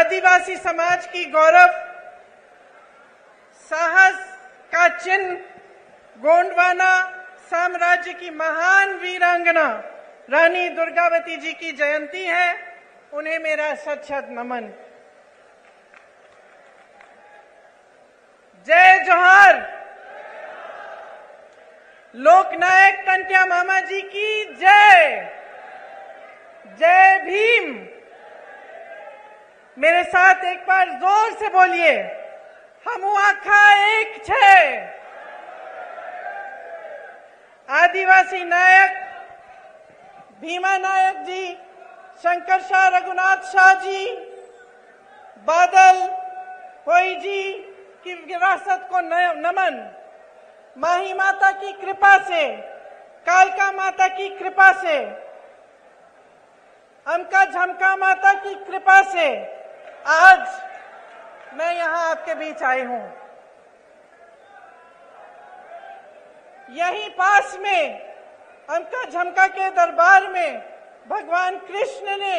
आदिवासी समाज की गौरव, साहस का चिन्ह गोंडवाना साम्राज्य की महान वीरांगना रानी दुर्गावती जी की जयंती है। उन्हें मेरा शत शत नमन। जय जोहार। लोकनायक टंट्या मामा जी की जय। जय भीम। मेरे साथ एक बार जोर से बोलिए, हमू आखा एक छे। आदिवासी नायक भीमा नायक जी, शंकर शाह रघुनाथ शाह जी, बादल होई जी की विरासत को नमन। माही माता की कृपा से, कालका माता की कृपा से, अमका झमका माता की कृपा से आज मैं यहां आपके बीच आई हूं। यहीं पास में अमका झमका के दरबार में भगवान कृष्ण ने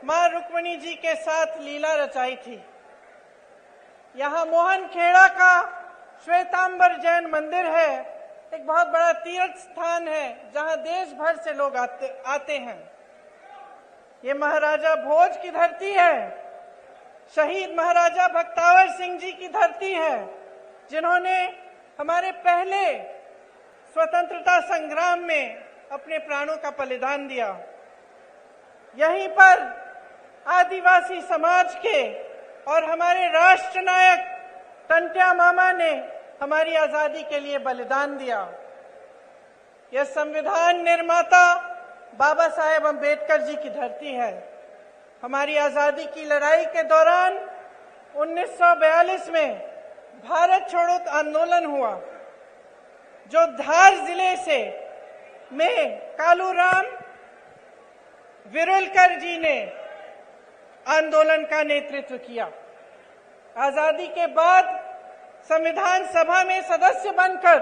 मां रुक्मिणी जी के साथ लीला रचाई थी। यहां मोहन खेड़ा का श्वेतांबर जैन मंदिर है, एक बहुत बड़ा तीर्थ स्थान है जहां देश भर से लोग आते हैं। ये महाराजा भोज की धरती है, शहीद महाराजा भक्तावर सिंह जी की धरती है, जिन्होंने हमारे पहले स्वतंत्रता संग्राम में अपने प्राणों का बलिदान दिया। यहीं पर आदिवासी समाज के और हमारे राष्ट्र नायक टंट्या मामा ने हमारी आजादी के लिए बलिदान दिया। यह संविधान निर्माता बाबा साहेब अम्बेडकर जी की धरती है। हमारी आजादी की लड़ाई के दौरान 1942 में भारत छोड़ो आंदोलन हुआ, जो धार जिले से में कालूराम विरुलकर जी ने आंदोलन का नेतृत्व किया। आजादी के बाद संविधान सभा में सदस्य बनकर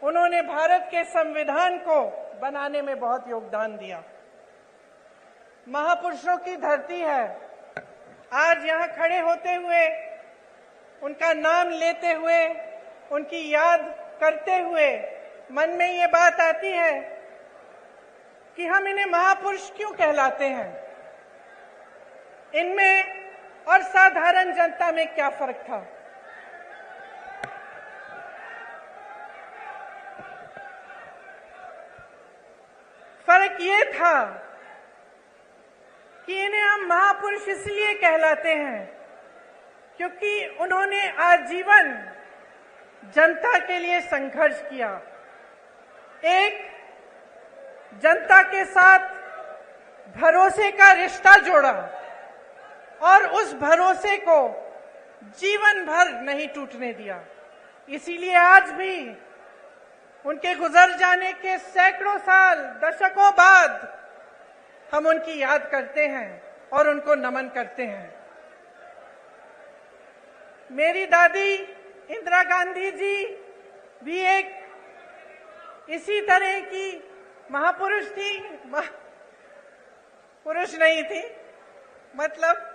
उन्होंने भारत के संविधान को बनाने में बहुत योगदान दिया। महापुरुषों की धरती है। आज यहां खड़े होते हुए, उनका नाम लेते हुए, उनकी याद करते हुए मन में ये बात आती है कि हम इन्हें महापुरुष क्यों कहलाते हैं। इनमें और साधारण जनता में क्या फर्क था। फर्क ये था कि इन्हें हम महापुरुष इसलिए कहलाते हैं क्योंकि उन्होंने आजीवन जनता के लिए संघर्ष किया, एक जनता के साथ भरोसे का रिश्ता जोड़ा और उस भरोसे को जीवन भर नहीं टूटने दिया। इसीलिए आज भी उनके गुजर जाने के सैकड़ों साल, दशकों बाद हम उनकी याद करते हैं और उनको नमन करते हैं। मेरी दादी इंदिरा गांधी जी भी एक इसी तरह की महापुरुष थी, पुरुष नहीं थी, मतलब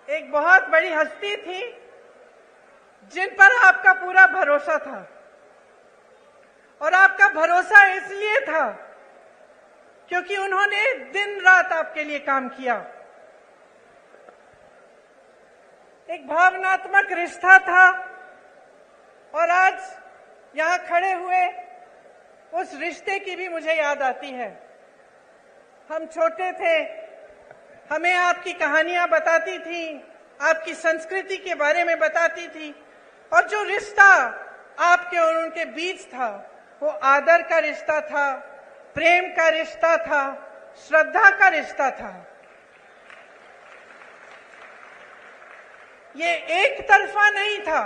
एक बहुत बड़ी हस्ती थी जिन पर आपका पूरा भरोसा था। और आपका भरोसा इसलिए था क्योंकि उन्होंने दिन रात आपके लिए काम किया। एक भावनात्मक रिश्ता था और आज यहां खड़े हुए उस रिश्ते की भी मुझे याद आती है। हम छोटे थे, हमें आपकी कहानियां बताती थी, आपकी संस्कृति के बारे में बताती थी, और जो रिश्ता आपके और उनके बीच था वो आदर का रिश्ता था, प्रेम का रिश्ता था, श्रद्धा का रिश्ता था। ये एक तरफा नहीं था।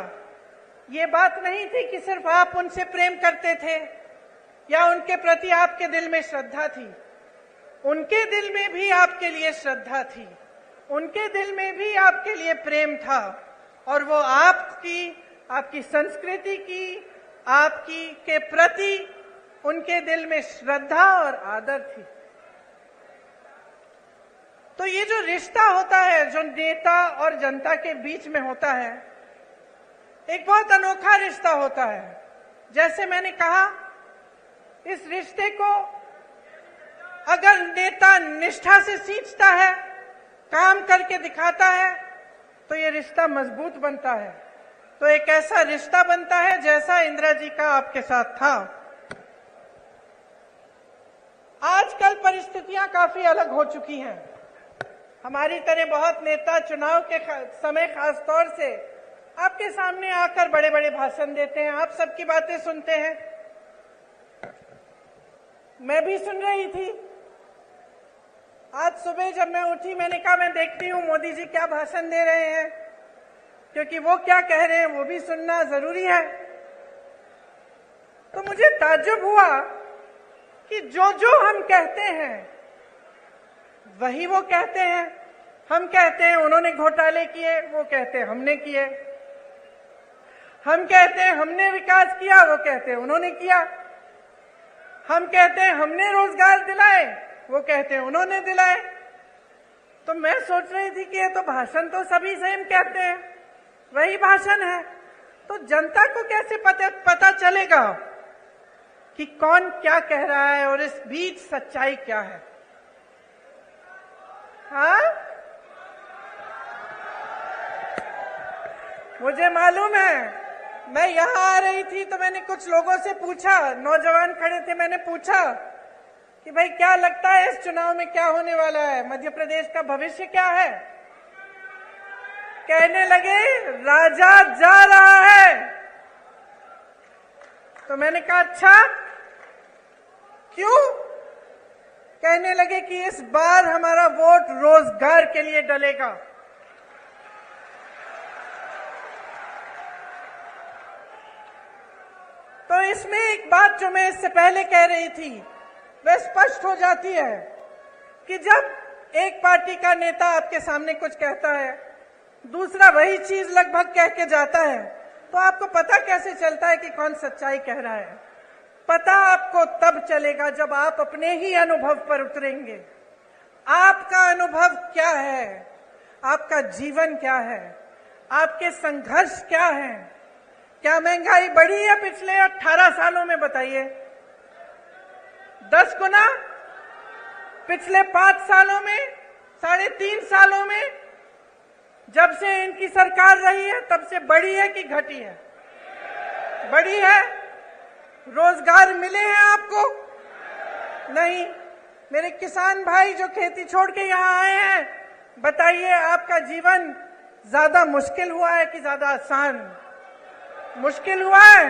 ये बात नहीं थी कि सिर्फ आप उनसे प्रेम करते थे या उनके प्रति आपके दिल में श्रद्धा थी। उनके दिल में भी आपके लिए श्रद्धा थी, उनके दिल में भी आपके लिए प्रेम था, और वो आपकी संस्कृति की, आपकी के प्रति उनके दिल में श्रद्धा और आदर थी। तो ये जो रिश्ता होता है जो नेता और जनता के बीच में होता है, एक बहुत अनोखा रिश्ता होता है। जैसे मैंने कहा, इस रिश्ते को अगर नेता निष्ठा से सींचता है, काम करके दिखाता है, तो ये रिश्ता मजबूत बनता है। तो एक ऐसा रिश्ता बनता है जैसा इंदिरा जी का आपके साथ था। आजकल परिस्थितियां काफी अलग हो चुकी हैं। हमारी तरह बहुत नेता चुनाव के समय खास तौर से आपके सामने आकर बड़े बड़े भाषण देते हैं, आप सबकी बातें सुनते हैं। मैं भी सुन रही थी। आज सुबह जब मैं उठी, मैंने कहा मैं देखती हूँ मोदी जी क्या भाषण दे रहे हैं, क्योंकि वो क्या कह रहे हैं वो भी सुनना जरूरी है। तो मुझे ताज्जुब हुआ कि जो जो हम कहते हैं वही वो कहते हैं। हम कहते हैं उन्होंने घोटाले किए, वो कहते हैं हमने किए। हम कहते हैं हमने विकास किया, वो कहते हैं उन्होंने किया। हम कहते हैं हमने रोजगार दिलाए, वो कहते हैं उन्होंने दिलाए। तो मैं सोच रही थी कि ये तो भाषण तो सभी सेम कहते हैं, वही भाषण है। तो जनता को कैसे पता चलेगा कि कौन क्या कह रहा है और इस बीच सच्चाई क्या है? हाँ, मुझे मालूम है। मैं यहां आ रही थी तो मैंने कुछ लोगों से पूछा, नौजवान खड़े थे, मैंने पूछा कि भाई क्या लगता है इस चुनाव में क्या होने वाला है, मध्य प्रदेश का भविष्य क्या है? कहने लगे राजा जा रहा है। तो मैंने कहा अच्छा क्यों? कहने लगे कि इस बार हमारा वोट रोजगार के लिए डलेगा। तो इसमें एक बात जो मैं इससे पहले कह रही थी वह स्पष्ट हो जाती है कि जब एक पार्टी का नेता आपके सामने कुछ कहता है, दूसरा वही चीज लगभग कह के जाता है, तो आपको पता कैसे चलता है कि कौन सच्चाई कह रहा है? पता आपको तब चलेगा जब आप अपने ही अनुभव पर उतरेंगे। आपका अनुभव क्या है? आपका जीवन क्या है? आपके संघर्ष क्या है? क्या महंगाई बढ़ी है पिछले 18 सालों में? बताइए। 10 गुना? पिछले 5 सालों में? 3.5 सालों में? जब से इनकी सरकार रही है तब से बढ़ी है कि घटी है? बढ़ी है। रोजगार मिले हैं आपको? नहीं। मेरे किसान भाई जो खेती छोड़ के यहां आए हैं, बताइए आपका जीवन ज्यादा मुश्किल हुआ है कि ज्यादा आसान? मुश्किल हुआ है।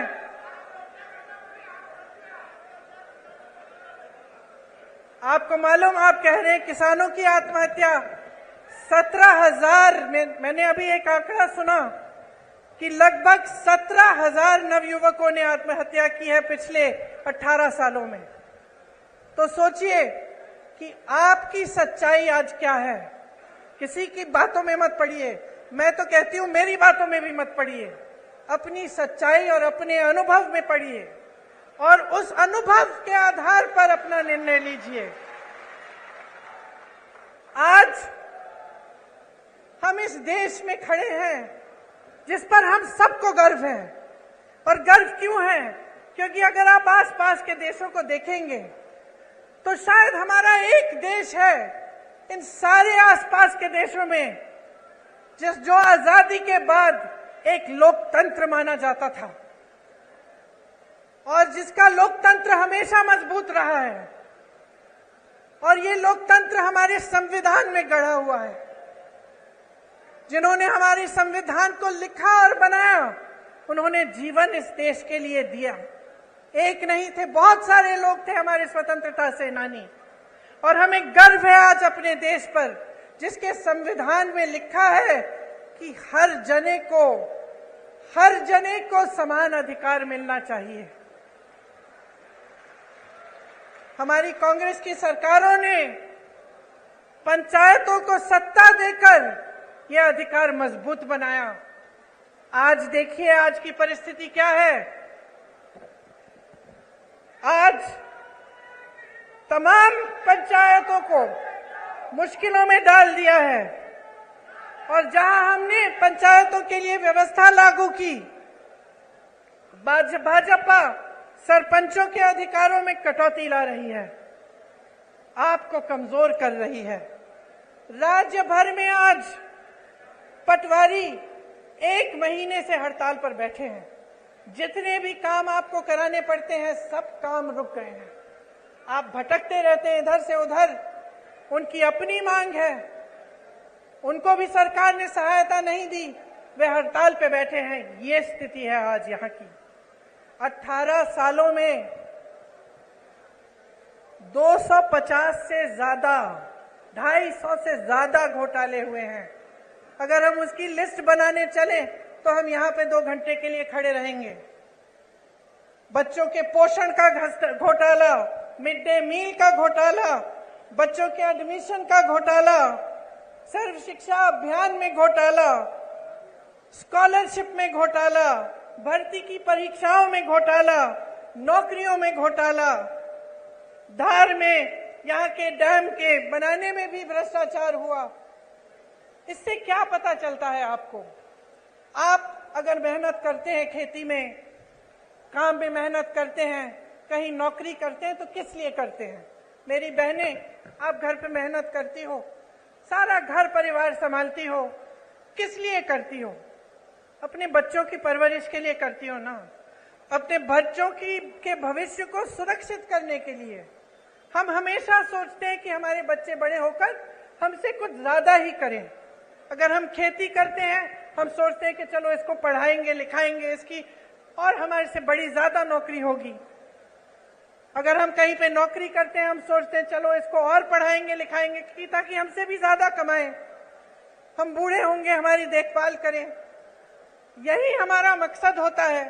आपको मालूम, आप कह रहे हैं किसानों की आत्महत्या 17,000 में, मैंने अभी एक आंकड़ा सुना कि लगभग 17,000 नवयुवकों ने आत्महत्या की है पिछले 18 सालों में। तो सोचिए कि आपकी सच्चाई आज क्या है। किसी की बातों में मत पड़िए, मैं तो कहती हूं मेरी बातों में भी मत पड़िए, अपनी सच्चाई और अपने अनुभव में पड़िए और उस अनुभव के आधार पर अपना निर्णय लीजिए। आज हम इस देश में खड़े हैं जिस पर हम सबको गर्व है। और गर्व क्यों है? क्योंकि अगर आप आसपास के देशों को देखेंगे तो शायद हमारा एक देश है इन सारे आसपास के देशों में जो आजादी के बाद एक लोकतंत्र माना जाता था और जिसका लोकतंत्र हमेशा मजबूत रहा है। और ये लोकतंत्र हमारे संविधान में गढ़ा हुआ है। जिन्होंने हमारे संविधान को लिखा और बनाया, उन्होंने जीवन इस देश के लिए दिया। एक नहीं थे, बहुत सारे लोग थे हमारे स्वतंत्रता सेनानी। और हमें गर्व है आज अपने देश पर, जिसके संविधान में लिखा है कि हर जने को समान अधिकार मिलना चाहिए। हमारी कांग्रेस की सरकारों ने पंचायतों को सत्ता देकर यह अधिकार मजबूत बनाया। आज देखिए आज की परिस्थिति क्या है। आज तमाम पंचायतों को मुश्किलों में डाल दिया है। और जहां हमने पंचायतों के लिए व्यवस्था लागू की, भाजपा सरपंचों के अधिकारों में कटौती ला रही है, आपको कमजोर कर रही है। राज्य भर में आज पटवारी 1 महीने से हड़ताल पर बैठे हैं। जितने भी काम आपको कराने पड़ते हैं, सब काम रुक गए हैं। आप भटकते रहते हैं इधर से उधर। उनकी अपनी मांग है, उनको भी सरकार ने सहायता नहीं दी, वे हड़ताल पे बैठे हैं। ये स्थिति है आज यहाँ की। 18 सालों में 250 से ज्यादा, 250 से ज्यादा घोटाले हुए हैं। अगर हम उसकी लिस्ट बनाने चले तो हम यहाँ पे 2 घंटे के लिए खड़े रहेंगे। बच्चों के पोषण का घोटाला, मिड डे मील का घोटाला, बच्चों के एडमिशन का घोटाला, सर्व शिक्षा अभियान में घोटाला, स्कॉलरशिप में घोटाला, भर्ती की परीक्षाओं में घोटाला, नौकरियों में घोटाला, धार में यहाँ के डैम के बनाने में भी भ्रष्टाचार हुआ। इससे क्या पता चलता है आपको? आप अगर मेहनत करते हैं, खेती में, काम में मेहनत करते हैं, कहीं नौकरी करते हैं, तो किस लिए करते हैं? मेरी बहनें, आप घर पे मेहनत करती हो, सारा घर परिवार संभालती हो, किस लिए करती हो? अपने बच्चों की परवरिश के लिए करती हो ना, अपने बच्चों के भविष्य को सुरक्षित करने के लिए। हम हमेशा सोचते हैं कि हमारे बच्चे बड़े होकर हमसे कुछ ज्यादा ही करें। अगर हम खेती करते हैं, हम सोचते हैं कि चलो इसको पढ़ाएंगे लिखाएंगे, इसकी और हमारे से बड़ी ज्यादा नौकरी होगी। अगर हम कहीं पे नौकरी करते हैं, हम सोचते हैं चलो इसको और पढ़ाएंगे लिखाएंगे कि ताकि हमसे भी ज्यादा कमाएं, हम बूढ़े होंगे, हमारी देखभाल करें। यही हमारा मकसद होता है।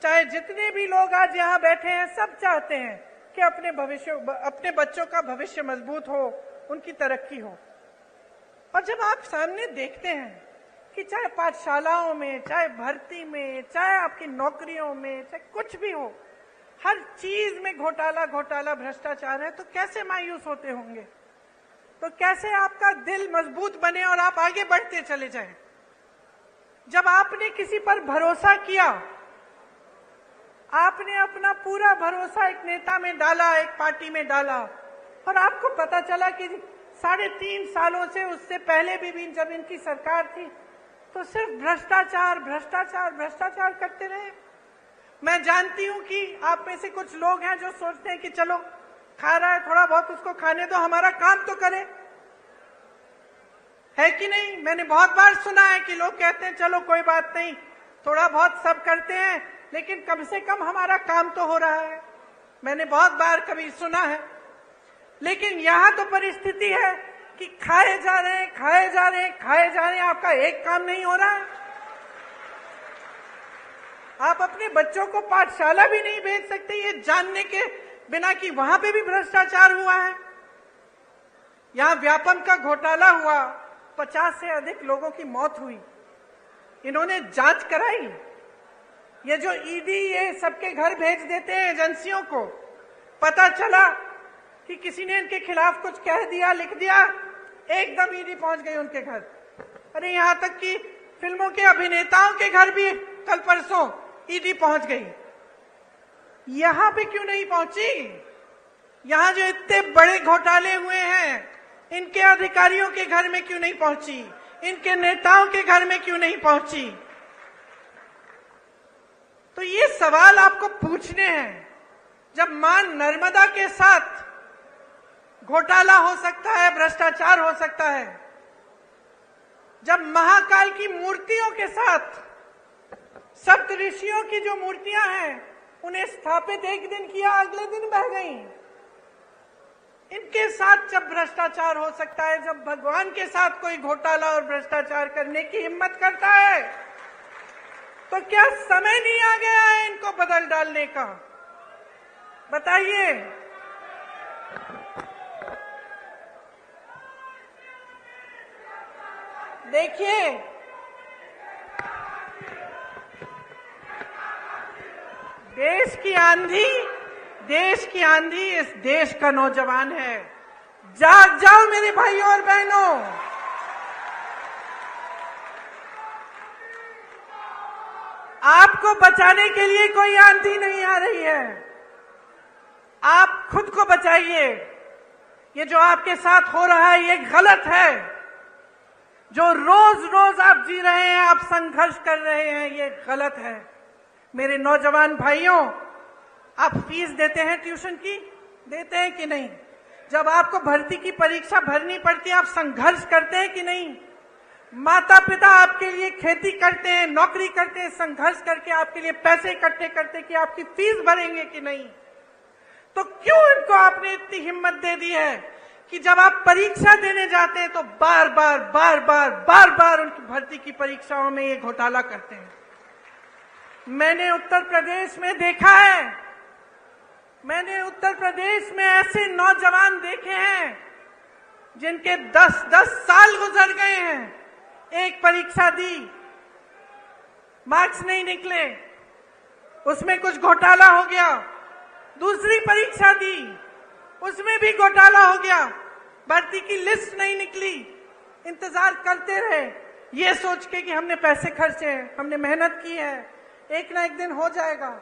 चाहे जितने भी लोग आज यहाँ बैठे हैं, सब चाहते हैं कि अपने बच्चों का भविष्य मजबूत हो, उनकी तरक्की हो। और जब आप सामने देखते हैं कि चाहे पाठशालाओं में, चाहे भर्ती में, चाहे आपकी नौकरियों में, चाहे कुछ भी हो, हर चीज में घोटाला घोटाला भ्रष्टाचार है, तो कैसे मायूस होते होंगे? तो कैसे आपका दिल मजबूत बने और आप आगे बढ़ते चले जाएं? जब आपने किसी पर भरोसा किया, आपने अपना पूरा भरोसा एक नेता में डाला, एक पार्टी में डाला, और आपको पता चला कि 3.5 सालों से, उससे पहले भी जब इनकी सरकार थी, तो सिर्फ भ्रष्टाचार भ्रष्टाचार भ्रष्टाचार करते रहे। मैं जानती हूं कि आप में से कुछ लोग हैं जो सोचते हैं कि चलो खा रहा है, थोड़ा बहुत उसको खाने दो, हमारा काम तो करे, है कि नहीं? मैंने बहुत बार सुना है कि लोग कहते हैं चलो कोई बात नहीं, थोड़ा बहुत सब करते हैं, लेकिन कम से कम हमारा काम तो हो रहा है। मैंने बहुत बार कभी सुना है। लेकिन यहां तो परिस्थिति है कि खाए जा रहे हैं, खाए जा रहे हैं, खाए जा रहे हैं, आपका एक काम नहीं हो रहा है। आप अपने बच्चों को पाठशाला भी नहीं भेज सकते, ये जानने के बिना कि वहां पे भी भ्रष्टाचार हुआ है। यहां व्यापम का घोटाला हुआ, 50 से अधिक लोगों की मौत हुई। इन्होंने जांच कराई। ये जो ईडी ये सबके घर भेज देते हैं एजेंसियों को, पता चला कि किसी ने इनके खिलाफ कुछ कह दिया, लिख दिया, एकदम ईडी पहुंच गई उनके घर। अरे यहां तक कि फिल्मों के अभिनेताओं के घर भी कल परसों ईडी पहुंच गई। यहां पे क्यों नहीं पहुंची? यहां जो इतने बड़े घोटाले हुए हैं, इनके अधिकारियों के घर में क्यों नहीं पहुंची? इनके नेताओं के घर में क्यों नहीं पहुंची? तो ये सवाल आपको पूछने हैं। जब मां नर्मदा के साथ घोटाला हो सकता है, भ्रष्टाचार हो सकता है, जब महाकाल की मूर्तियों के साथ सप्त ऋषियों की जो मूर्तियां हैं, उन्हें स्थापित एक दिन किया, अगले दिन बह गई, इनके साथ जब भ्रष्टाचार हो सकता है, जब भगवान के साथ कोई घोटाला और भ्रष्टाचार करने की हिम्मत करता है, तो क्या समय नहीं आ गया है इनको बदल डालने का? बताइए। देखिए, देश की आंधी इस देश का नौजवान है। जाग जाओ मेरे भाइयों और बहनों, आपको बचाने के लिए कोई आंधी नहीं आ रही है। आप खुद को बचाइए। ये जो आपके साथ हो रहा है ये गलत है। जो रोज रोज आप जी रहे हैं, आप संघर्ष कर रहे हैं, ये गलत है। मेरे नौजवान भाइयों, आप फीस देते हैं ट्यूशन की? देते हैं कि नहीं? जब आपको भर्ती की परीक्षा भरनी पड़ती है, आप संघर्ष करते हैं कि नहीं? माता पिता आपके लिए खेती करते हैं, नौकरी करते हैं, संघर्ष करके आपके लिए पैसे इकट्ठे करते कि आपकी फीस भरेंगे कि नहीं? तो क्यों इनको आपने इतनी हिम्मत दे दी है कि जब आप परीक्षा देने जाते हैं तो बार बार उनकी भर्ती की परीक्षाओं में ये घोटाला करते हैं। मैंने उत्तर प्रदेश में देखा है, मैंने उत्तर प्रदेश में ऐसे नौजवान देखे हैं जिनके 10-10 साल गुजर गए हैं। एक परीक्षा दी, मार्क्स नहीं निकले, उसमें कुछ घोटाला हो गया। दूसरी परीक्षा दी, उसमें भी घोटाला हो गया, भर्ती की लिस्ट नहीं निकली। इंतजार करते रहे ये सोच के कि हमने पैसे खर्चे हैं, हमने मेहनत की है, एक ना एक दिन हो जाएगा।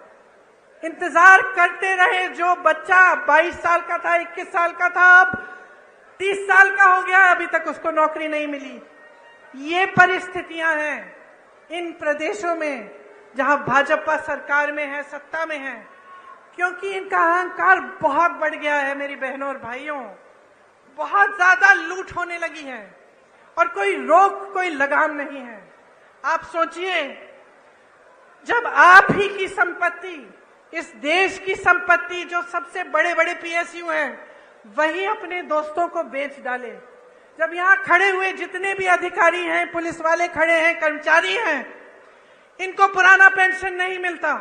इंतजार करते रहे। जो बच्चा 22 साल का था, 21 साल का था, अब 30 साल का हो गया, अभी तक उसको नौकरी नहीं मिली। ये परिस्थितियां हैं इन प्रदेशों में जहां भाजपा सरकार में है, सत्ता में है, क्योंकि इनका अहंकार बहुत बढ़ गया है। मेरी बहनों और भाइयों, बहुत ज्यादा लूट होने लगी है और कोई रोक, कोई लगाम नहीं है। आप सोचिए, जब आप ही की संपत्ति, इस देश की संपत्ति, जो सबसे बड़े बड़े पीएसयू हैं, वही अपने दोस्तों को बेच डाले। जब यहाँ खड़े हुए जितने भी अधिकारी हैं, पुलिस वाले खड़े हैं, कर्मचारी हैं, इनको पुराना पेंशन नहीं मिलता।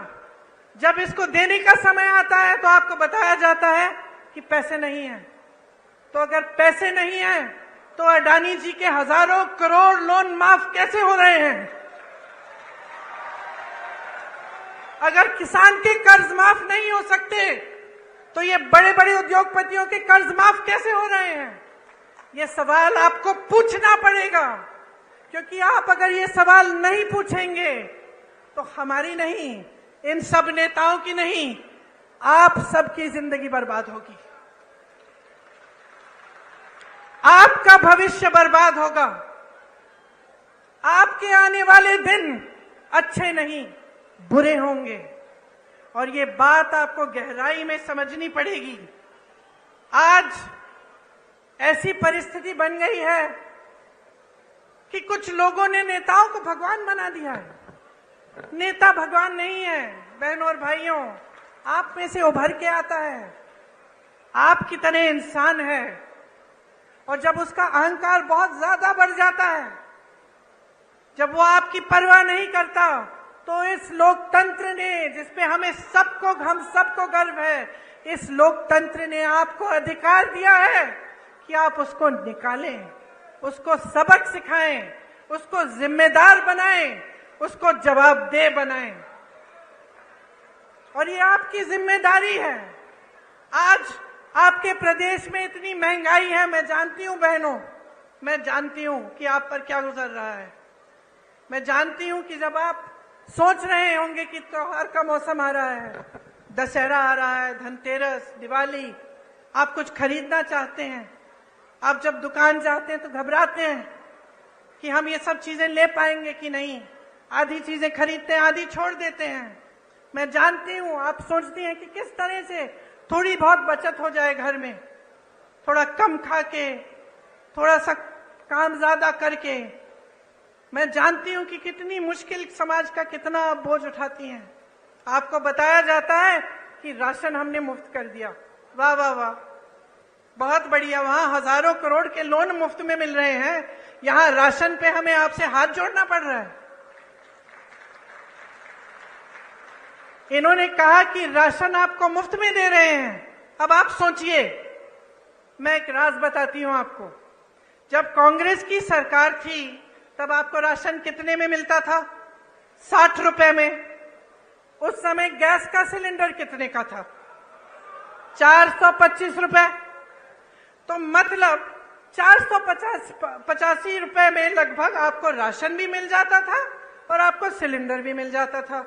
जब इसको देने का समय आता है तो आपको बताया जाता है कि पैसे नहीं हैं। तो अगर पैसे नहीं हैं तो अडानी जी के हजारों करोड़ लोन माफ कैसे हो रहे हैं? अगर किसान के कर्ज माफ नहीं हो सकते तो ये बड़े बड़े उद्योगपतियों के कर्ज माफ कैसे हो रहे हैं? ये सवाल आपको पूछना पड़ेगा, क्योंकि आप अगर ये सवाल नहीं पूछेंगे तो हमारी नहीं, इन सब नेताओं की नहीं, आप सबकी जिंदगी बर्बाद होगी, आपका भविष्य बर्बाद होगा। आपके आने वाले दिन अच्छे नहीं, बुरे होंगे। और ये बात आपको गहराई में समझनी पड़ेगी। आज ऐसी परिस्थिति बन गई है कि कुछ लोगों ने नेताओं को भगवान बना दिया है। नेता भगवान नहीं है। बहनों और भाइयों, आप में से उभर के आता है, आपकी तरह इंसान है, और जब उसका अहंकार बहुत ज्यादा बढ़ जाता है, जब वो आपकी परवाह नहीं करता, तो इस लोकतंत्र ने, जिसपे हम सबको गर्व है, इस लोकतंत्र ने आपको अधिकार दिया है कि आप उसको निकालें, उसको सबक सिखाएं, उसको जिम्मेदार बनाएं, उसको जवाबदेह बनाएं। और ये आपकी जिम्मेदारी है। आज आपके प्रदेश में इतनी महंगाई है, मैं जानती हूं बहनों, मैं जानती हूं कि आप पर क्या गुजर रहा है। मैं जानती हूं कि जब आप सोच रहे होंगे कि त्योहार का मौसम आ रहा है, दशहरा आ रहा है, धनतेरस, दिवाली, आप कुछ खरीदना चाहते हैं, आप जब दुकान जाते हैं तो घबराते हैं कि हम ये सब चीजें ले पाएंगे कि नहीं। आधी चीजें खरीदते हैं, आधी छोड़ देते हैं। मैं जानती हूं आप सोचती हैं कि किस तरह से थोड़ी बहुत बचत हो जाए घर में, थोड़ा कम खा के, थोड़ा सा काम ज्यादा करके। मैं जानती हूं कि कितनी मुश्किल समाज का कितना बोझ उठाती हैं। आपको बताया जाता है कि राशन हमने मुफ्त कर दिया, वाह वाह वाह, बहुत बढ़िया। वहां हजारों करोड़ के लोन मुफ्त में मिल रहे हैं, यहां राशन पे हमें आपसे हाथ जोड़ना पड़ रहा है। इन्होंने कहा कि राशन आपको मुफ्त में दे रहे हैं। अब आप सोचिए, मैं एक राज बताती हूं आपको। जब कांग्रेस की सरकार थी तब आपको राशन कितने में मिलता था? 60 रुपए में। उस समय गैस का सिलेंडर कितने का था? 425 रुपए। तो मतलब 485 रुपए में लगभग आपको राशन भी मिल जाता था और आपको सिलेंडर भी मिल जाता था।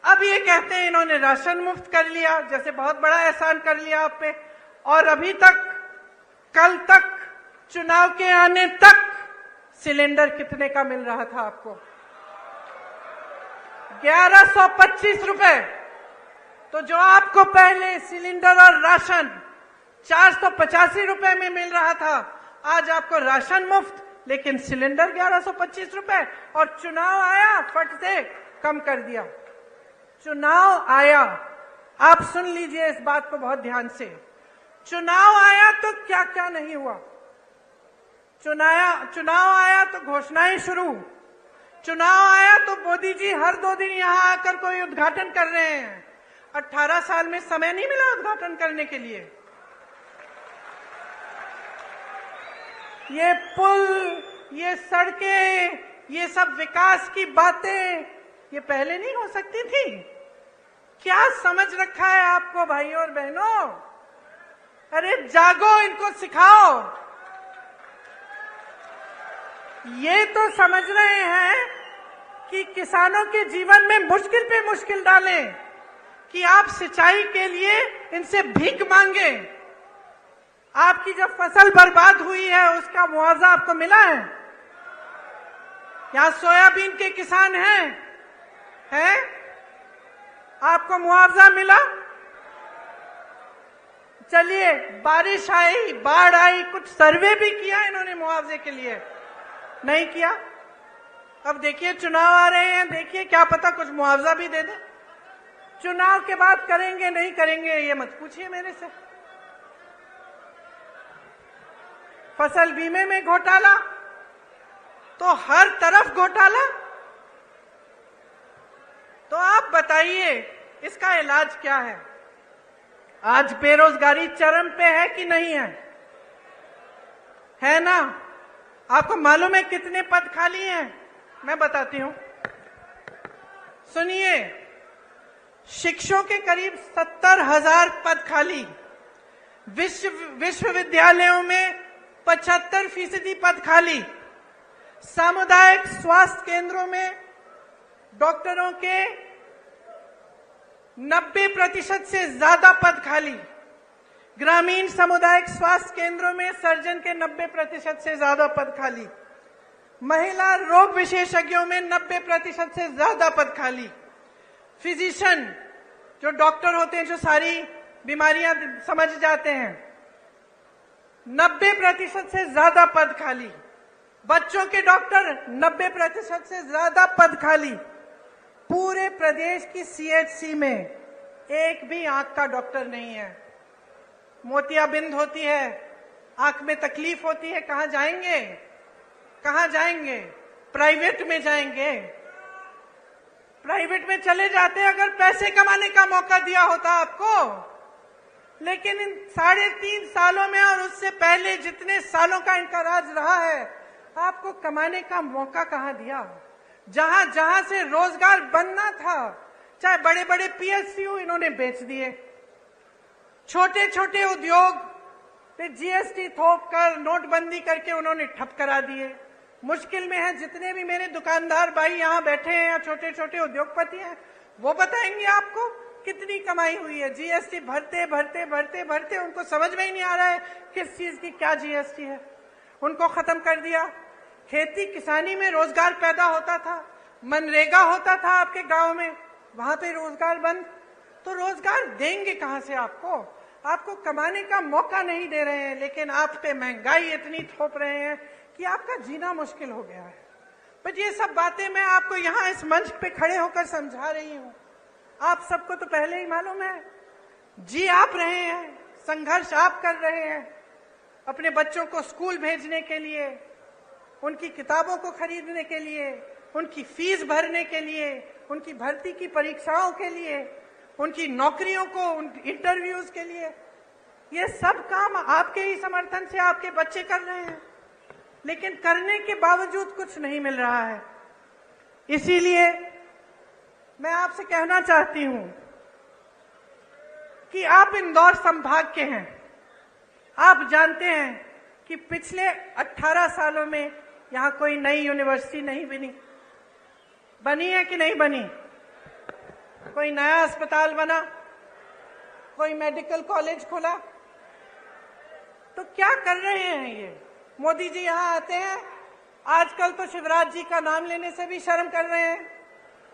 अब ये कहते हैं इन्होंने राशन मुफ्त कर लिया, जैसे बहुत बड़ा एहसान कर लिया आप पे। और अभी तक, कल तक, चुनाव के आने तक सिलेंडर कितने का मिल रहा था आपको? 1125 रुपए। तो जो आपको पहले सिलेंडर और राशन 485 रुपए में मिल रहा था, आज आपको राशन मुफ्त लेकिन सिलेंडर 1125 रुपए। और चुनाव आया, फट से कम कर दिया। चुनाव आया, आप सुन लीजिए इस बात को बहुत ध्यान से। चुनाव आया तो क्या क्या नहीं हुआ। चुनाव आया तो घोषणाएं शुरू। चुनाव आया तो मोदी जी हर 2 दिन यहां आकर कोई उद्घाटन कर रहे हैं। 18 साल में समय नहीं मिला उद्घाटन करने के लिए। ये पुल, ये सड़कें, ये सब विकास की बातें ये पहले नहीं हो सकती थी? क्या समझ रखा है आपको भाइयों और बहनों? अरे जागो, इनको सिखाओ। ये तो समझ रहे हैं कि किसानों के जीवन में मुश्किल पे मुश्किल डालें, कि आप सिंचाई के लिए इनसे भीख मांगे। आपकी जब फसल बर्बाद हुई है उसका मुआवजा आपको मिला है? यहां सोयाबीन के किसान हैं? आपको मुआवजा मिला? चलिए, बारिश आई, बाढ़ आई, कुछ सर्वे भी किया इन्होंने मुआवजे के लिए? नहीं किया। अब देखिए चुनाव आ रहे हैं, देखिए क्या पता कुछ मुआवजा भी दे दे। चुनाव के बाद करेंगे नहीं करेंगे ये मत पूछिए मेरे से। फसल बीमे में घोटाला, तो हर तरफ घोटाला। तो आप बताइए इसका इलाज क्या है? आज बेरोजगारी चरम पे है कि नहीं है? है ना? आपको मालूम है कितने पद खाली हैं? मैं बताती हूं, सुनिए। शिक्षकों के करीब 70,000 पद खाली। विश्वविद्यालयों में 75% पद खाली। सामुदायिक स्वास्थ्य केंद्रों में डॉक्टरों के 90% से ज्यादा पद खाली। ग्रामीण सामुदायिक स्वास्थ्य केंद्रों में सर्जन के 90% से ज्यादा पद खाली। महिला रोग विशेषज्ञों में 90% से ज्यादा पद खाली। फिजिशियन, जो डॉक्टर होते हैं, जो सारी बीमारियां समझ जाते हैं, 90% से ज्यादा पद खाली। बच्चों के डॉक्टर 90% से ज्यादा पद खाली। पूरे प्रदेश की सीएचसी में एक भी आंख का डॉक्टर नहीं है। मोतियाबिंद होती है, आंख में तकलीफ होती है, कहां जाएंगे? कहां जाएंगे? प्राइवेट में जाएंगे। प्राइवेट में चले जाते अगर पैसे कमाने का मौका दिया होता आपको। लेकिन इन 3.5 सालों में और उससे पहले जितने सालों का इनका राज रहा है, आपको कमाने का मौका कहां दिया? जहां जहां से रोजगार बनना था, चाहे बड़े बड़े पीएसयू इन्होंने बेच दिए। छोटे छोटे उद्योग पे जीएसटी थोप कर, नोटबंदी करके उन्होंने ठप करा दिए। मुश्किल में है जितने भी मेरे दुकानदार भाई यहाँ बैठे हैं या छोटे छोटे उद्योगपति हैं, वो बताएंगे आपको कितनी कमाई हुई है। जीएसटी भरते भरते भरते भरते उनको समझ में ही नहीं आ रहा है किस चीज की क्या जीएसटी है। उनको खत्म कर दिया। खेती किसानी में रोजगार पैदा होता था, मनरेगा होता था आपके गांव में, वहां पे रोजगार बंद। तो रोजगार देंगे कहां से आपको? आपको कमाने का मौका नहीं दे रहे हैं, लेकिन आप पे महंगाई इतनी थोप रहे हैं कि आपका जीना मुश्किल हो गया है। पर ये सब बातें मैं आपको यहाँ इस मंच पे खड़े होकर समझा रही हूँ। आप सबको तो पहले ही मालूम है, जी आप रहे हैं, संघर्ष आप कर रहे हैं अपने बच्चों को स्कूल भेजने के लिए, उनकी किताबों को खरीदने के लिए, उनकी फीस भरने के लिए, उनकी भर्ती की परीक्षाओं के लिए, उनकी नौकरियों को, इंटरव्यूज के लिए। ये सब काम आपके ही समर्थन से आपके बच्चे कर रहे हैं, लेकिन करने के बावजूद कुछ नहीं मिल रहा है। इसीलिए मैं आपसे कहना चाहती हूं कि आप इंदौर संभाग के हैं। आप जानते हैं कि पिछले 18 सालों में यहां कोई नई यूनिवर्सिटी नहीं बनी। बनी है कि नहीं बनी? कोई नया अस्पताल बना, कोई मेडिकल कॉलेज खुला। तो क्या कर रहे हैं ये? मोदी जी यहाँ आते हैं, आजकल तो शिवराज जी का नाम लेने से भी शर्म कर रहे हैं,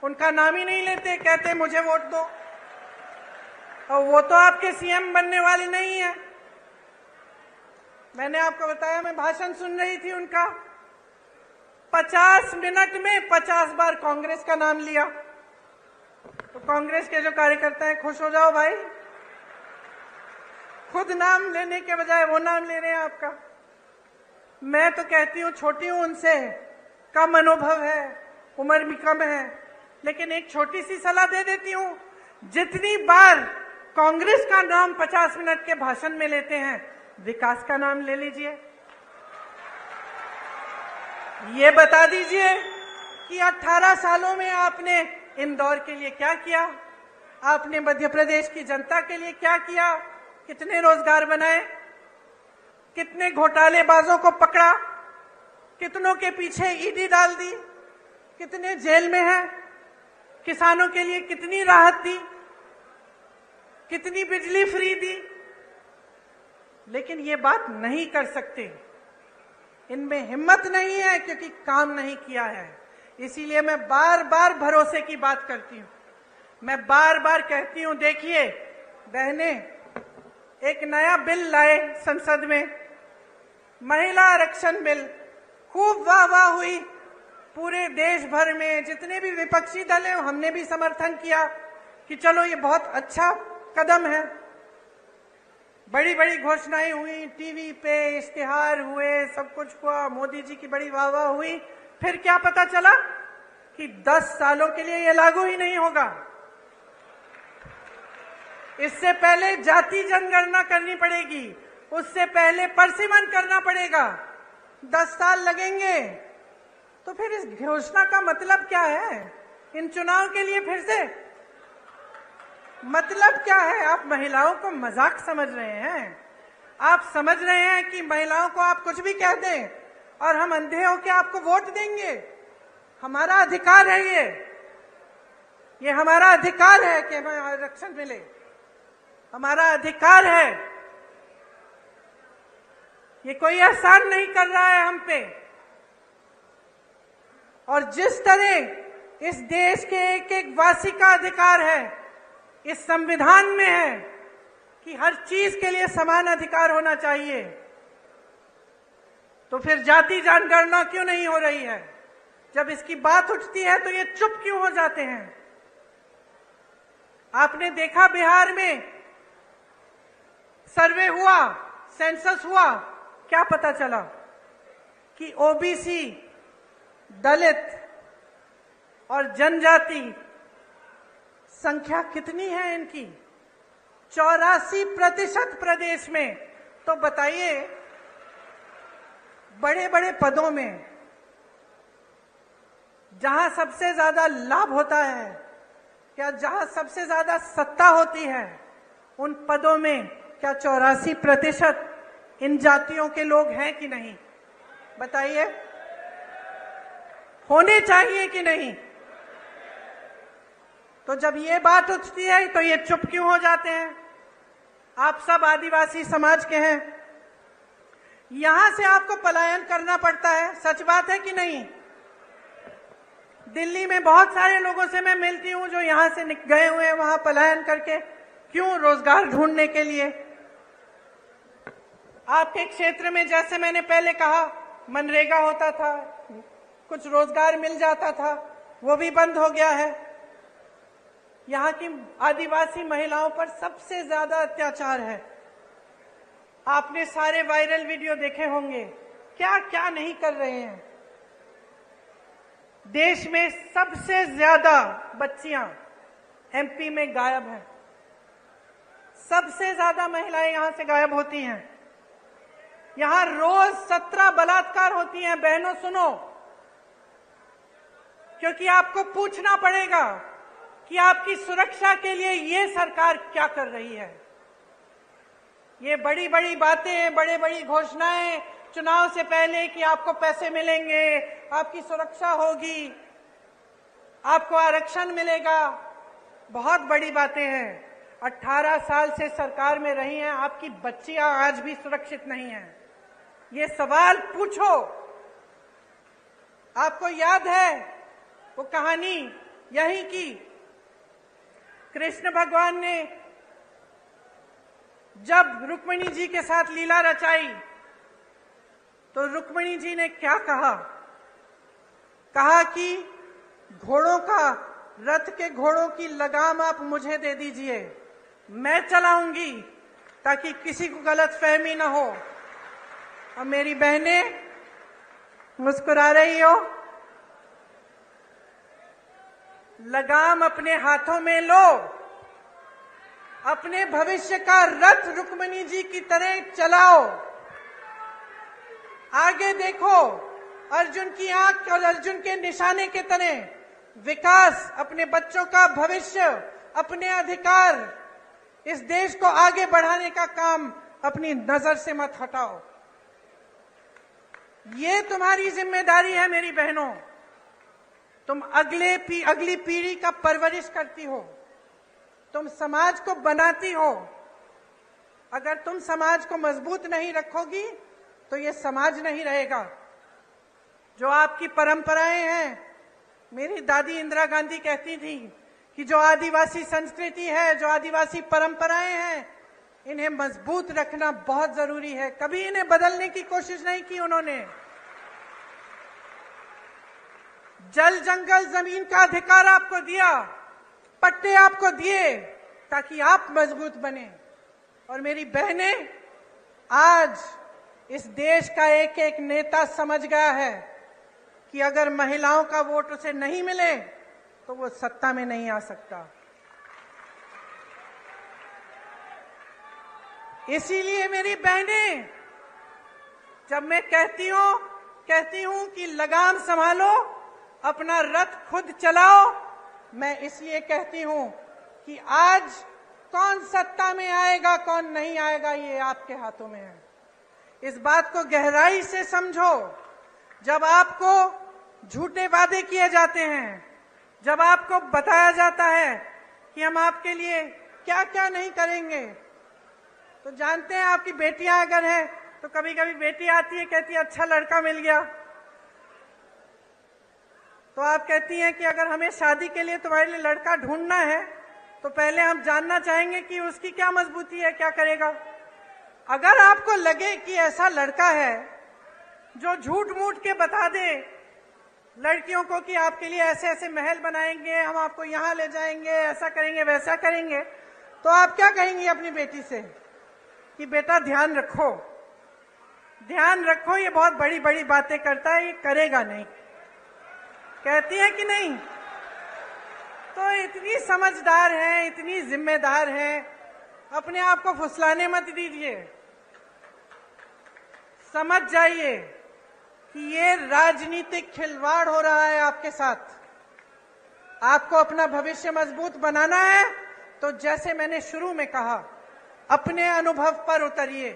उनका नाम ही नहीं लेते, कहते मुझे वोट दो। और वो तो आपके सीएम बनने वाले नहीं है। मैंने आपको बताया, मैं भाषण सुन रही थी उनका, 50 मिनट में 50 बार कांग्रेस का नाम लिया। तो कांग्रेस के जो कार्यकर्ता हैं, खुश हो जाओ भाई, खुद नाम लेने के बजाय वो नाम ले रहे हैं आपका। मैं तो कहती हूँ, छोटी हूं उनसे, कम अनुभव है, उम्र भी कम है, लेकिन एक छोटी सी सलाह दे देती हूँ, जितनी बार कांग्रेस का नाम 50 मिनट के भाषण में लेते हैं, विकास का नाम ले लीजिए। ये बता दीजिए कि 18 सालों में आपने इंदौर के लिए क्या किया, आपने मध्य प्रदेश की जनता के लिए क्या किया, कितने रोजगार बनाए, कितने घोटालेबाजों को पकड़ा, कितनों के पीछे ईडी डाल दी, कितने जेल में हैं, किसानों के लिए कितनी राहत दी, कितनी बिजली फ्री दी। लेकिन ये बात नहीं कर सकते, इनमें हिम्मत नहीं है, क्योंकि काम नहीं किया है। इसीलिए मैं बार बार भरोसे की बात करती हूं, मैं बार बार कहती हूं, देखिए बहने, एक नया बिल लाए संसद में, महिला आरक्षण बिल, खूब वाह वाह हुई पूरे देश भर में, जितने भी विपक्षी दल हैं हमने भी समर्थन किया कि चलो ये बहुत अच्छा कदम है। बड़ी बड़ी घोषणाएं हुई, टीवी पे इश्तिहार हुए, सब कुछ हुआ, मोदी जी की बड़ी वाह वाह हुई। फिर क्या पता चला कि 10 सालों के लिए ये लागू ही नहीं होगा। इससे पहले जाति जनगणना करनी पड़ेगी, उससे पहले परसिमन करना पड़ेगा, 10 साल लगेंगे। तो फिर इस घोषणा का मतलब क्या है? इन चुनाव के लिए फिर से मतलब क्या है? आप महिलाओं को मजाक समझ रहे हैं? आप समझ रहे हैं कि महिलाओं को आप कुछ भी कह दें और हम अंधे होकर आपको वोट देंगे? हमारा अधिकार है ये हमारा अधिकार है कि हमें आरक्षण मिले, हमारा अधिकार है। ये कोई एहसान नहीं कर रहा है हम पे। और जिस तरह इस देश के एक एक वासी का अधिकार है, इस संविधान में है कि हर चीज के लिए समान अधिकार होना चाहिए, तो फिर जाति जनगणना क्यों नहीं हो रही है? जब इसकी बात उठती है तो ये चुप क्यों हो जाते हैं? आपने देखा बिहार में सर्वे हुआ, सेंसस हुआ, क्या पता चला कि ओबीसी, दलित और जनजाति संख्या कितनी है इनकी? 84% प्रदेश में। तो बताइए, बड़े बड़े पदों में जहां सबसे ज्यादा लाभ होता है, क्या जहां सबसे ज्यादा सत्ता होती है, उन पदों में क्या 84% इन जातियों के लोग हैं कि नहीं? बताइए, होने चाहिए कि नहीं? तो जब ये बात उठती है तो ये चुप क्यों हो जाते हैं? आप सब आदिवासी समाज के हैं, यहां से आपको पलायन करना पड़ता है, सच बात है कि नहीं? दिल्ली में बहुत सारे लोगों से मैं मिलती हूं जो यहां से गए हुए हैं वहां पलायन करके, क्यों? रोजगार ढूंढने के लिए। आपके क्षेत्र में जैसे मैंने पहले कहा, मनरेगा होता था, कुछ रोजगार मिल जाता था, वो भी बंद हो गया है। यहाँ की आदिवासी महिलाओं पर सबसे ज्यादा अत्याचार है। आपने सारे वायरल वीडियो देखे होंगे, क्या क्या नहीं कर रहे हैं। देश में सबसे ज्यादा बच्चियां एमपी में गायब हैं, सबसे ज्यादा महिलाएं यहां से गायब होती हैं। यहां रोज 17 बलात्कार होती हैं। बहनों सुनो, क्योंकि आपको पूछना पड़ेगा कि आपकी सुरक्षा के लिए ये सरकार क्या कर रही है। ये बड़ी बड़ी बातें, बड़ी बड़ी घोषणाएं चुनाव से पहले कि आपको पैसे मिलेंगे, आपकी सुरक्षा होगी, आपको आरक्षण मिलेगा, बहुत बड़ी बातें हैं। 18 साल से सरकार में रही हैं, आपकी बच्चियां आज भी सुरक्षित नहीं हैं। ये सवाल पूछो। आपको याद है वो कहानी यही की कृष्ण भगवान ने जब रुक्मिणी जी के साथ लीला रचाई तो रुक्मिणी जी ने क्या कहा? कहा कि घोड़ों का, रथ के घोड़ों की लगाम आप मुझे दे दीजिए, मैं चलाऊंगी ताकि किसी को गलतफहमी ना हो। और मेरी बहनें मुस्कुरा रही हो, लगाम अपने हाथों में लो, अपने भविष्य का रथ रुक्मिणी जी की तरह चलाओ। आगे देखो, अर्जुन की आंख और अर्जुन के निशाने के तरह विकास, अपने बच्चों का भविष्य, अपने अधिकार, इस देश को आगे बढ़ाने का काम अपनी नजर से मत हटाओ। ये तुम्हारी जिम्मेदारी है मेरी बहनों। तुम अगली पीढ़ी का परवरिश करती हो, तुम समाज को बनाती हो। अगर तुम समाज को मजबूत नहीं रखोगी तो ये समाज नहीं रहेगा। जो आपकी परंपराएं हैं, मेरी दादी इंदिरा गांधी कहती थी कि जो आदिवासी संस्कृति है, जो आदिवासी परंपराएं हैं, इन्हें मजबूत रखना बहुत जरूरी है। कभी इन्हें बदलने की कोशिश नहीं की उन्होंने। जल जंगल जमीन का अधिकार आपको दिया, पट्टे आपको दिए ताकि आप मजबूत बने। और मेरी बहनें, आज इस देश का एक एक नेता समझ गया है कि अगर महिलाओं का वोट उसे नहीं मिले तो वो सत्ता में नहीं आ सकता। इसीलिए मेरी बहनें, जब मैं कहती हूं कि लगाम संभालो, अपना रथ खुद चलाओ, मैं इसलिए कहती हूं कि आज कौन सत्ता में आएगा कौन नहीं आएगा ये आपके हाथों में है। इस बात को गहराई से समझो। जब आपको झूठे वादे किए जाते हैं, जब आपको बताया जाता है कि हम आपके लिए क्या क्या नहीं करेंगे, तो जानते हैं आपकी बेटियां अगर हैं तो कभी कभी बेटी आती है, कहती है अच्छा लड़का मिल गया, तो आप कहती हैं कि अगर हमें शादी के लिए तुम्हारे लिए लड़का ढूंढना है तो पहले हम जानना चाहेंगे कि उसकी क्या मजबूती है, क्या करेगा। अगर आपको लगे कि ऐसा लड़का है जो झूठ मूठ के बता दे लड़कियों को कि आपके लिए ऐसे ऐसे महल बनाएंगे, हम आपको यहां ले जाएंगे, ऐसा करेंगे वैसा करेंगे, तो आप क्या कहेंगी अपनी बेटी से कि बेटा ध्यान रखो, ध्यान रखो, ये बहुत बड़ी बड़ी बातें करता है, ये करेगा नहीं। कहती है कि नहीं? तो इतनी समझदार है, इतनी जिम्मेदार है, अपने आप को फुसलाने मत दीजिए। समझ जाइए कि ये राजनीतिक खिलवाड़ हो रहा है आपके साथ। आपको अपना भविष्य मजबूत बनाना है तो जैसे मैंने शुरू में कहा, अपने अनुभव पर उतरिए।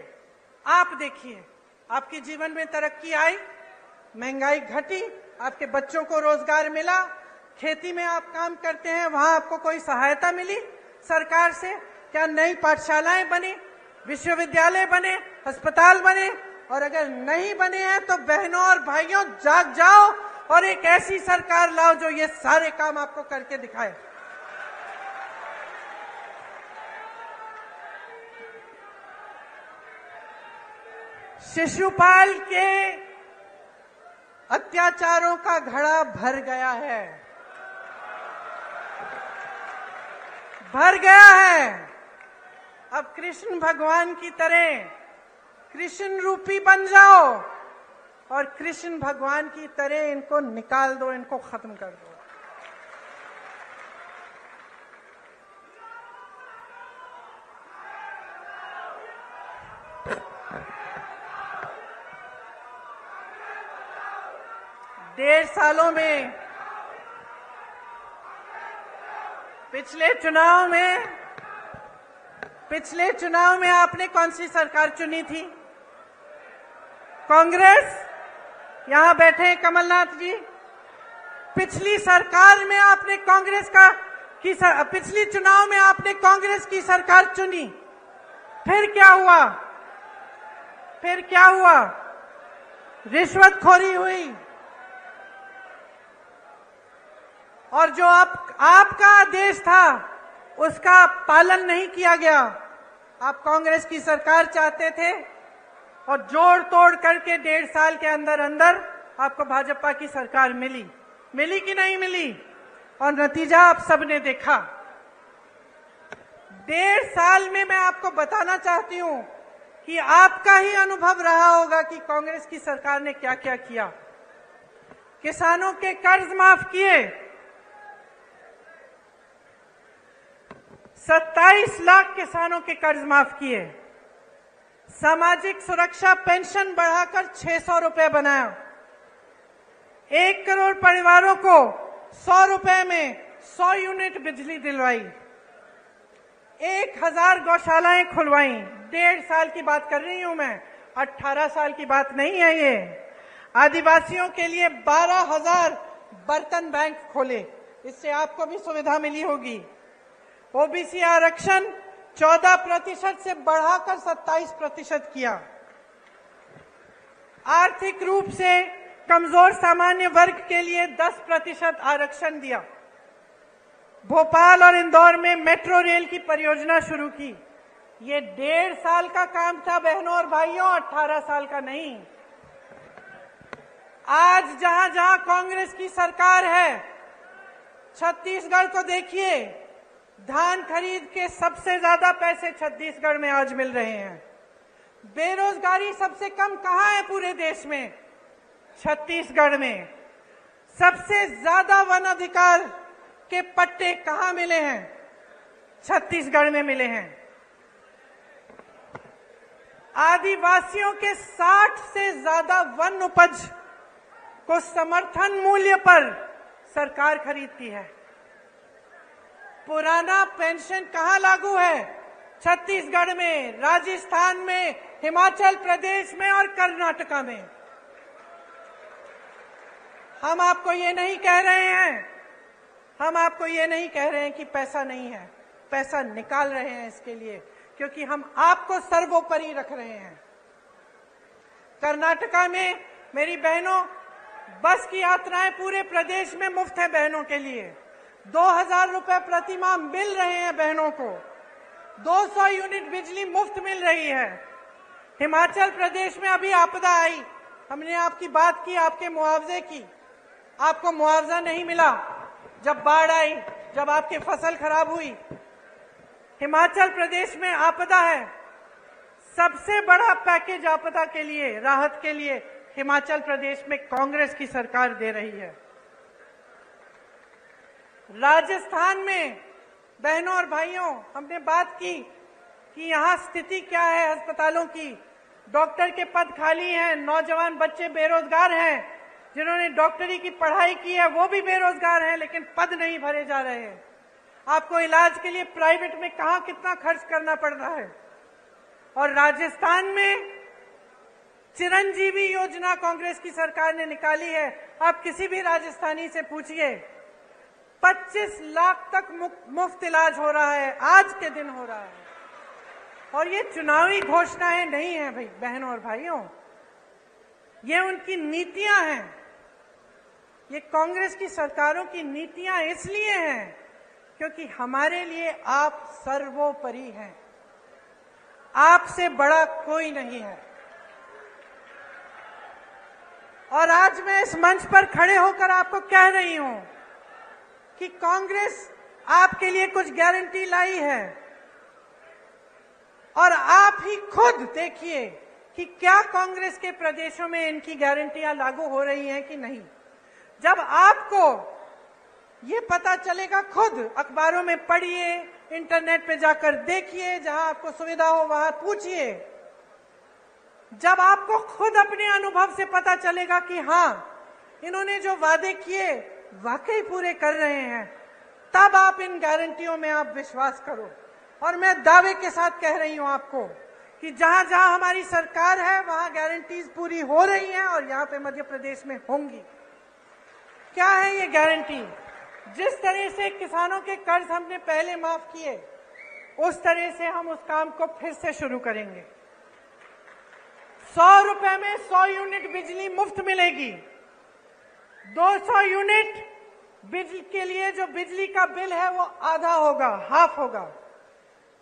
आप देखिए, आपके जीवन में तरक्की आई, महंगाई घटी, आपके बच्चों को रोजगार मिला, खेती में आप काम करते हैं, वहां आपको कोई सहायता मिली सरकार से? क्या नई पाठशालाएं बनी, विश्वविद्यालय बने, अस्पताल बने? और अगर नहीं बने हैं तो बहनों और भाइयों जाग जाओ और एक ऐसी सरकार लाओ जो ये सारे काम आपको करके दिखाए। शिशुपाल के अत्याचारों का घड़ा भर गया है, भर गया है। अब कृष्ण भगवान की तरह कृष्ण रूपी बन जाओ और कृष्ण भगवान की तरह इनको निकाल दो, इनको खत्म कर दो। डेढ़ सालों में, पिछले चुनाव में आपने कौन सी सरकार चुनी थी? कांग्रेस? यहां बैठे हैं कमलनाथ जी। पिछली सरकार में आपने कांग्रेस का कि पिछली चुनाव में आपने कांग्रेस की सरकार चुनी, फिर क्या हुआ? फिर क्या हुआ? रिश्वतखोरी हुई और जो आपका आदेश था उसका पालन नहीं किया गया। आप कांग्रेस की सरकार चाहते थे और जोड़ तोड़ करके 1.5 साल के अंदर अंदर आपको भाजपा की सरकार मिली कि नहीं मिली? और नतीजा आप सबने देखा। 1.5 साल में मैं आपको बताना चाहती हूं कि आपका ही अनुभव रहा होगा कि कांग्रेस की सरकार ने क्या क्या किया। किसानों के कर्ज माफ किए, 27 लाख किसानों के कर्ज माफ किए, सामाजिक सुरक्षा पेंशन बढ़ाकर 600 रुपए बनाया, 1 करोड़ परिवारों को 100 रुपए में 100 यूनिट बिजली दिलवाई, 1000 गौशालाएं खुलवाई। 1.5 साल की बात कर रही हूं मैं, 18 साल की बात नहीं है ये। आदिवासियों के लिए 12,000 बर्तन बैंक खोले, इससे आपको भी सुविधा मिली होगी। ओबीसी आरक्षण 14% से बढ़ाकर 27% किया। आर्थिक रूप से कमजोर सामान्य वर्ग के लिए 10% आरक्षण दिया। भोपाल और इंदौर में मेट्रो रेल की परियोजना शुरू की। ये 1.5 साल का काम था बहनों और भाइयों, 18 साल का नहीं। आज जहां जहां कांग्रेस की सरकार है, छत्तीसगढ़ को देखिए, धान खरीद के सबसे ज्यादा पैसे छत्तीसगढ़ में आज मिल रहे हैं। बेरोजगारी सबसे कम कहां है पूरे देश में? छत्तीसगढ़ में। सबसे ज्यादा वन अधिकार के पट्टे कहां मिले हैं? छत्तीसगढ़ में मिले हैं। आदिवासियों के 60 से ज्यादा वन उपज को समर्थन मूल्य पर सरकार खरीदती है। पुराना पेंशन कहां लागू है? छत्तीसगढ़ में, राजस्थान में, हिमाचल प्रदेश में और कर्नाटका में। हम आपको ये नहीं कह रहे हैं कि पैसा नहीं है, पैसा निकाल रहे हैं इसके लिए, क्योंकि हम आपको सर्वोपरि रख रहे हैं। कर्नाटका में मेरी बहनों, बस की यात्राएं पूरे प्रदेश में मुफ्त है बहनों के लिए। 2,000 रुपए प्रति माह मिल रहे हैं बहनों को। 200 यूनिट बिजली मुफ्त मिल रही है। हिमाचल प्रदेश में अभी आपदा आई, हमने आपकी बात की, आपके मुआवजे की, आपको मुआवजा नहीं मिला। जब बाढ़ आई, जब आपकी फसल खराब हुई, हिमाचल प्रदेश में आपदा है। सबसे बड़ा पैकेज आपदा के लिए, राहत के लिए हिमाचल प्रदेश में कांग्रेस की सरकार दे रही है। राजस्थान में बहनों और भाइयों, हमने बात की कि यहां स्थिति क्या है अस्पतालों की। डॉक्टर के पद खाली हैं, नौजवान बच्चे बेरोजगार हैं, जिन्होंने डॉक्टरी की पढ़ाई की है वो भी बेरोजगार हैं, लेकिन पद नहीं भरे जा रहे हैं। आपको इलाज के लिए प्राइवेट में कहां कितना खर्च करना पड़ रहा है। और राजस्थान में चिरंजीवी योजना कांग्रेस की सरकार ने निकाली है। आप किसी भी राजस्थानी से पूछिए, 25 लाख तक मुफ्त इलाज हो रहा है, आज के दिन हो रहा है। और ये चुनावी घोषणाएं नहीं है भाई बहनों और भाइयों, ये उनकी नीतियां हैं। ये कांग्रेस की सरकारों की नीतियां इसलिए हैं क्योंकि हमारे लिए आप सर्वोपरि हैं, आपसे बड़ा कोई नहीं है। और आज मैं इस मंच पर खड़े होकर आपको कह रही हूं कि कांग्रेस आपके लिए कुछ गारंटी लाई है, और आप ही खुद देखिए कि क्या कांग्रेस के प्रदेशों में इनकी गारंटियां लागू हो रही हैं कि नहीं। जब आपको ये पता चलेगा, खुद अखबारों में पढ़िए, इंटरनेट पे जाकर देखिए, जहां आपको सुविधा हो वहां पूछिए। जब आपको खुद अपने अनुभव से पता चलेगा कि हां, इन्होंने जो वादे किए वाकई पूरे कर रहे हैं, तब आप इन गारंटियों में आप विश्वास करो। और मैं दावे के साथ कह रही हूं आपको कि जहां जहां हमारी सरकार है वहां गारंटीज पूरी हो रही हैं और यहां पे मध्य प्रदेश में होंगी। क्या है ये गारंटी? जिस तरह से किसानों के कर्ज हमने पहले माफ किए, उस तरह से हम उस काम को फिर से शुरू करेंगे। 100 रुपए में 100 यूनिट बिजली मुफ्त मिलेगी। 200 यूनिट बिजली के लिए जो बिजली का बिल है वो आधा होगा, हाफ होगा।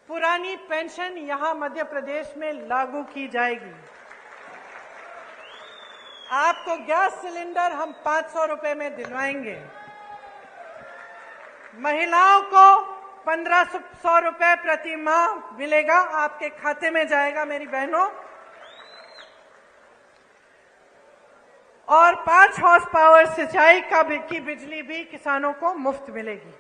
पुरानी पेंशन यहां मध्य प्रदेश में लागू की जाएगी। आपको गैस सिलेंडर हम 500 रुपए में दिलवाएंगे। महिलाओं को 1500 रुपए प्रति माह मिलेगा, आपके खाते में जाएगा मेरी बहनों। और 5 हॉर्स पावर सिंचाई की बिजली भी किसानों को मुफ्त मिलेगी।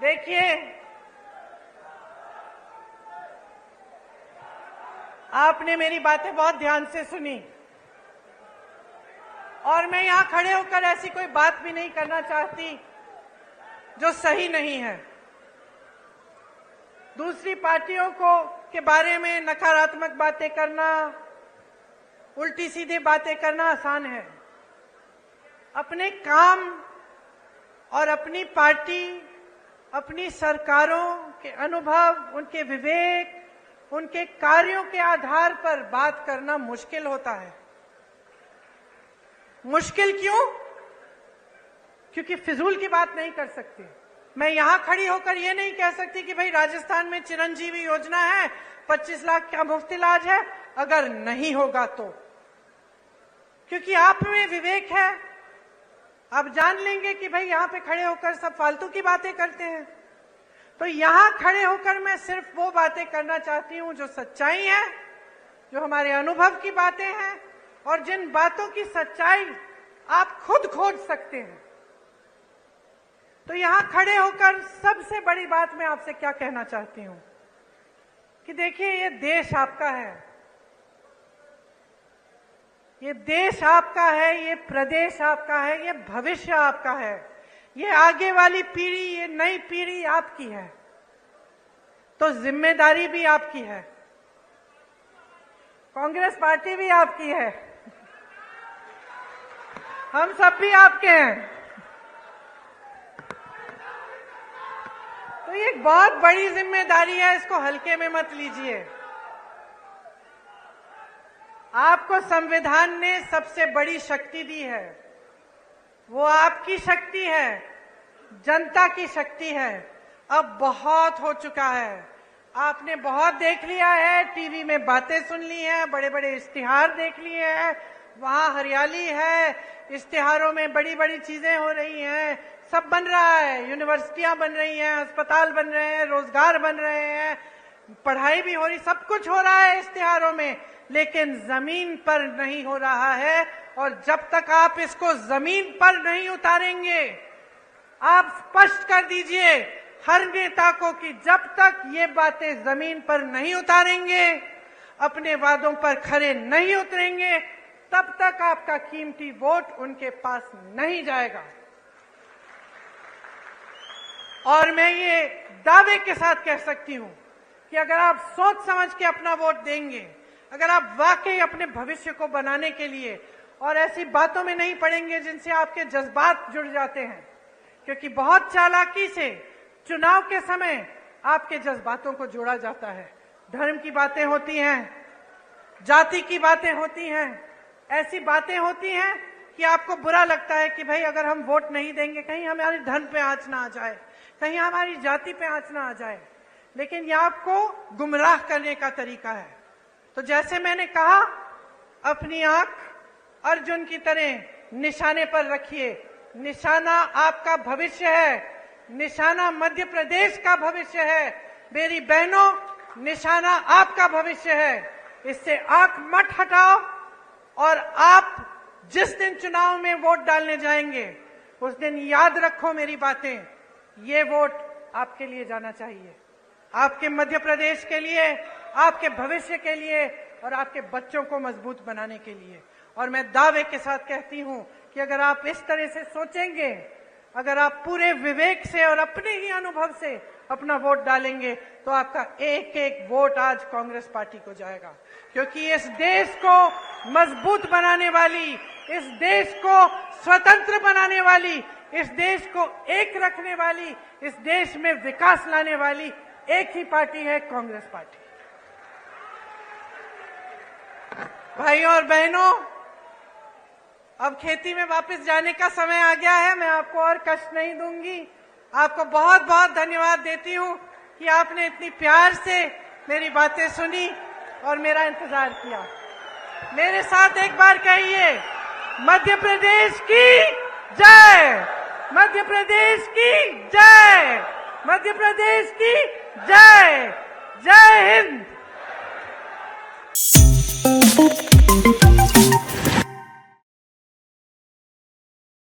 देखिए, आपने मेरी बातें बहुत ध्यान से सुनी और मैं यहां खड़े होकर ऐसी कोई बात भी नहीं करना चाहती जो सही नहीं है। दूसरी पार्टियों के बारे में नकारात्मक बातें करना, उल्टी सीधी बातें करना आसान है। अपने काम और अपनी पार्टी, अपनी सरकारों के अनुभव, उनके विवेक, उनके कार्यों के आधार पर बात करना मुश्किल होता है। मुश्किल क्यों? क्योंकि फिजूल की बात नहीं कर सकते। मैं यहां खड़ी होकर ये नहीं कह सकती कि भाई राजस्थान में चिरंजीवी योजना है, 25 लाख का मुफ्त इलाज है, अगर नहीं होगा तो। क्योंकि आप में विवेक है, आप जान लेंगे कि भाई यहां पे खड़े होकर सब फालतू की बातें करते हैं। तो यहां खड़े होकर मैं सिर्फ वो बातें करना चाहती हूं जो सच्चाई है, जो हमारे अनुभव की बातें हैं और जिन बातों की सच्चाई आप खुद खोज सकते हैं। तो यहां खड़े होकर सबसे बड़ी बात मैं आपसे क्या कहना चाहती हूं कि देखिए, ये देश आपका है, ये देश आपका है, ये प्रदेश आपका है, ये भविष्य आपका है, ये आगे वाली पीढ़ी, ये नई पीढ़ी आपकी है। तो जिम्मेदारी भी आपकी है, कांग्रेस पार्टी भी आपकी है, हम सब भी आपके हैं। तो ये एक बहुत बड़ी जिम्मेदारी है, इसको हल्के में मत लीजिए। आपको संविधान ने सबसे बड़ी शक्ति दी है, वो आपकी शक्ति है, जनता की शक्ति है। अब बहुत हो चुका है, आपने बहुत देख लिया है, टीवी में बातें सुन ली हैं, बड़े बड़े इश्तिहार देख लिए हैं, वहां हरियाली है, इश्तिहारों में बड़ी बड़ी चीजें हो रही हैं, सब बन रहा है, यूनिवर्सिटियां बन रही हैं, अस्पताल बन रहे हैं, रोजगार बन रहे हैं, पढ़ाई भी हो रही, सब कुछ हो रहा है इश्तिहारों में, लेकिन जमीन पर नहीं हो रहा है। और जब तक आप इसको जमीन पर नहीं उतारेंगे, आप स्पष्ट कर दीजिए हर नेता को कि जब तक ये बातें जमीन पर नहीं उतारेंगे, अपने वादों पर खरे नहीं उतरेंगे, तब तक आपका कीमती वोट उनके पास नहीं जाएगा। और मैं ये दावे के साथ कह सकती हूं कि अगर आप सोच समझ के अपना वोट देंगे, अगर आप वाकई अपने भविष्य को बनाने के लिए और ऐसी बातों में नहीं पड़ेंगे जिनसे आपके जज्बात जुड़ जाते हैं, क्योंकि बहुत चालाकी से चुनाव के समय आपके जज्बातों को जोड़ा जाता है। धर्म की बातें होती हैं, जाति की बातें होती हैं, ऐसी बातें होती हैं कि आपको बुरा लगता है कि भाई अगर हम वोट नहीं देंगे कहीं हमारे धर्म पे आंच ना आ जाए, कहीं हमारी जाति पे आंच ना आ जाए, लेकिन यह आपको गुमराह करने का तरीका है। तो जैसे मैंने कहा, अपनी आंख अर्जुन की तरह निशाने पर रखिए। निशाना आपका भविष्य है, निशाना मध्य प्रदेश का भविष्य है। मेरी बहनों, निशाना आपका भविष्य है, इससे आंख मत हटाओ। और आप जिस दिन चुनाव में वोट डालने जाएंगे, उस दिन याद रखो मेरी बातें, ये वोट आपके लिए जाना चाहिए, आपके मध्य प्रदेश के लिए, आपके भविष्य के लिए और आपके बच्चों को मजबूत बनाने के लिए। और मैं दावे के साथ कहती हूं कि अगर आप इस तरह से सोचेंगे, अगर आप पूरे विवेक से और अपने ही अनुभव से अपना वोट डालेंगे, तो आपका एक एक वोट आज कांग्रेस पार्टी को जाएगा। क्योंकि इस देश को मजबूत बनाने वाली, इस देश को स्वतंत्र बनाने वाली, इस देश को एक रखने वाली, इस देश में विकास लाने वाली एक ही पार्टी है, कांग्रेस पार्टी। भाइयों और बहनों, अब खेती में वापस जाने का समय आ गया है। मैं आपको और कष्ट नहीं दूंगी। आपको बहुत बहुत धन्यवाद देती हूं कि आपने इतनी प्यार से मेरी बातें सुनी और मेरा इंतजार किया। मेरे साथ एक बार कहिए, मध्य प्रदेश की जय, मध्य प्रदेश की जय, मध्य प्रदेश की जय। जय हिंद।